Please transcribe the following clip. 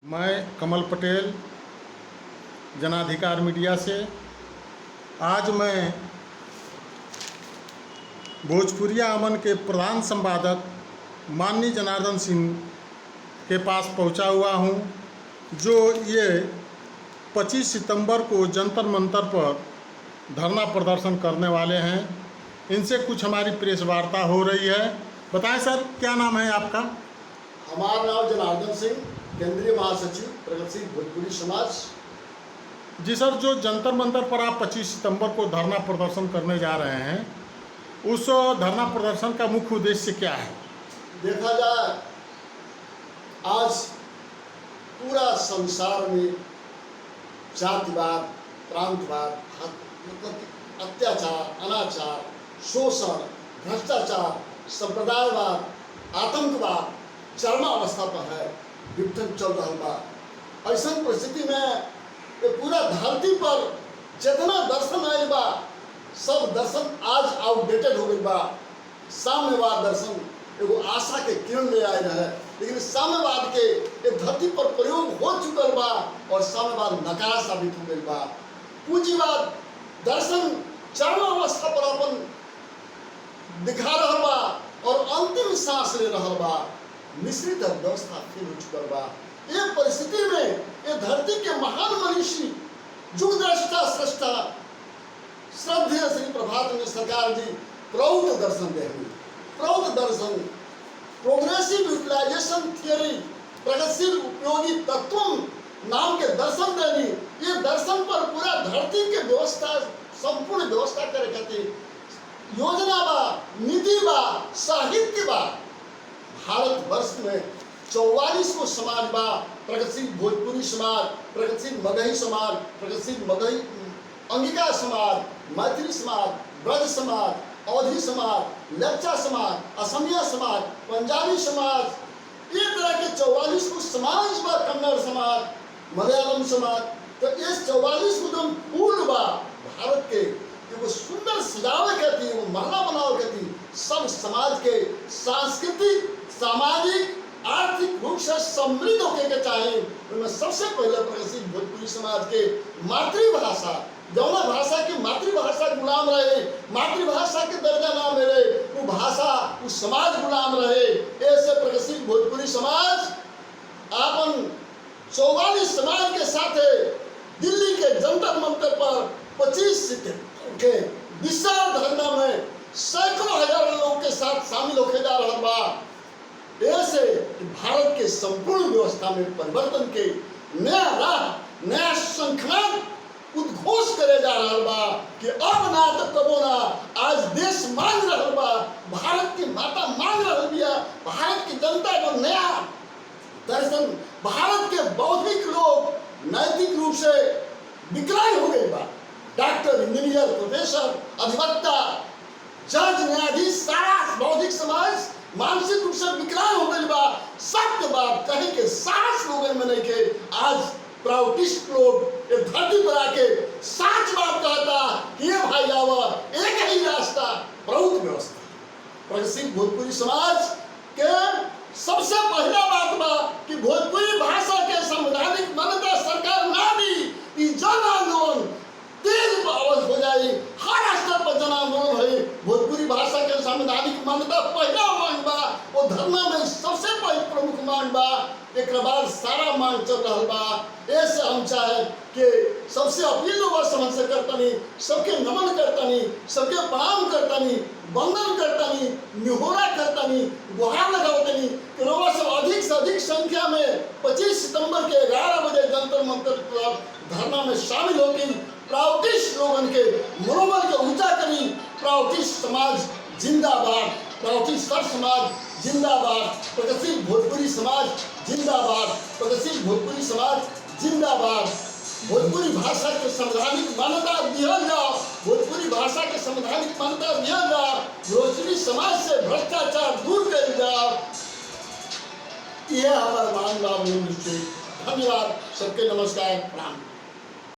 मैं कमल पटेल जनाधिकार मीडिया से आज मैं भोजपुरिया अमन के प्रधान संपादक माननीय जनार्दन सिंह के पास पहुंचा हुआ हूं, जो ये 25 सितंबर को जंतर मंतर पर धरना प्रदर्शन करने वाले हैं। इनसे कुछ हमारी प्रेस वार्ता हो रही है। बताएं सर, क्या नाम है आपका? हमारा नाम जनार्दन सिंह, केंद्रीय महासचिव प्रगतिशील भोजपुरी समाज। जी सर, जो जंतर मंतर पर आप 25 सितंबर को धरना प्रदर्शन करने जा रहे हैं, उस धरना प्रदर्शन का मुख्य उद्देश्य क्या है? देखा जाए, आज पूरा संसार में जातिवाद, प्रांतवाद, मतलब अत्याचार, अनाचार, शोषण, भ्रष्टाचार, संप्रदायवाद, आतंकवाद चरमावस्था पर है, विघटन चल रहा बा। ऐसा परिस्थिति में ये पूरा धरती पर जितना दर्शन आयल बा, सब दर्शन आज आउटडेटेड हो गई बा। साम्यवाद दर्शन एगो आशा के किरण ले आए रहे, लेकिन साम्यवाद के ये धरती पर प्रयोग हो चुकल बा और साम्यवाद नकारा साबित हो गई बा। पूंजीवाद दर्शन चरमावस्था पर अपन दिखा रहा बा और अंतिम सांस ले रहा बा। मिश्रित व्यवस्था फिर हो चुकल बा। ये परिस्थिति में ये धरती के महान मनीषी, जुगद्रष्टा, सृष्टा, श्रद्धेय श्री प्रभात में सरकार जी प्रौढ़ दर्शन देंगे। प्रौढ़ दर्शन, प्रोग्रेसिव यूटिलाइजेशन थियरी, प्रगतिशील उपयोगी तत्वों नाम के दर्शन देनी। ये दर्शन पर पूरा धरती के व्यवस्था, संपूर्ण व्यवस्था करे खातिर योजना बा, नीति बा, साहित्य बा। भारतवर्ष में 44 को समाज बा, प्रगतिशील भोजपुरी समाज, प्रगतिशील मगही समाज, प्रगतिशील मगही अंगिका समाज, मैथिली समाज, ब्रज समाज, अवधी समाज, लेप्चा समाज, असमिया समाज, पंजाबी समाज, ये तरह के 44 को समाज बा। कन्नड़ समाज, मलयालम समाज, तो ये 44 को जो पूर्ण बा भारत के, वो सुंदर सजावे कहती है, वो महला बनाओ कहती, सब समाज के सांस्कृतिक, सामाजिक, आर्थिक रूप से समृद्ध होके के चाहे। उनमें सबसे पहले प्रगतिशील भोजपुरी समाज के मातृभाषा, जौना भाषा की मातृभाषा गुलाम रहे, मातृभाषा के दर्जा ना मिले, वो भाषा, वो समाज गुलाम रहे। ऐसे प्रगतिशील भोजपुरी समाज अपन 44 समाज के साथ दिल्ली के जंतर मंतर पर 25 सितंबर के विशाल धरना में सैकड़ों हजार लोगों के साथ शामिल होके जा रहा बा। ऐसे भारत के संपूर्ण व्यवस्था में परिवर्तन के नया राह, नया संख्याक उद्घोष करे जा रहा बा कि अब ना तो कबो ना, आज देश मांग रहा बा, भारत की माता मांग रहा बिया, भारत की जनता को नया दर्शन। भारत के बौद्धिक लोग नैतिक रूप से विकलांग हो गए बा। डॉक्टर, इंजीनियर, प्रोफेसर, अधिवक्ता, जज, न्यायाधीश, सारा बौद्धिक समाज मानसिक रूप से विकलांग हो गई बा। सत्य बात कहे के साहस लोगों में नहीं के आज प्राउटिस्ट लोग ये धरती पर आके सच बात कहता कि ये भाई आवा, एक ही रास्ता, प्रौढ़ व्यवस्था। प्रगतिशील भोजपुरी समाज के सबसे पहला बात बा कि भोजपुरी भाषा के संवैधानिक मान्यता सरकार ना दी, जन आंदोलन तेज हो जाए, हर स्तर पर जन आंदोलन है। भोजपुरी भाषा के संवैधानिक मान्यता पहला मांग बा, वो धरना में सबसे पहले प्रमुख मांग बा। एक बाद सारा मांग चल रहा बा। ऐसे हम चाहे कि सबसे अपील लोग समझ से करतनी, सबके नमन करतनी, सबके प्रणाम करतनी, वंदन करतनी, निहोरा करतनी, गुहार लगावतनी कि लोग सब अधिक से अधिक संख्या में 25 सितंबर के 11 बजे जंतर मंतर पर धरना में शामिल होगी। प्राउटिस्ट लोगन के मनोबल के ऊंचा करी। प्राउटिस्ट समाज जिंदाबाद, प्राउटिस्ट सर समाज जिंदाबाद, प्रगतिशील भोजपुरी समाज जिंदाबाद, प्रगतिशील भोजपुरी समाज जिंदाबाद। भोजपुरी भाषा के संवैधानिक मान्यता दिया जाओ, भोजपुरी भाषा के संवैधानिक मान्यता दिया जाओ, भोजपुरी समाज से भ्रष्टाचार दूर कर जाओ। यह हमारा मांग बा। धन्यवाद, सबके नमस्कार, प्रणाम।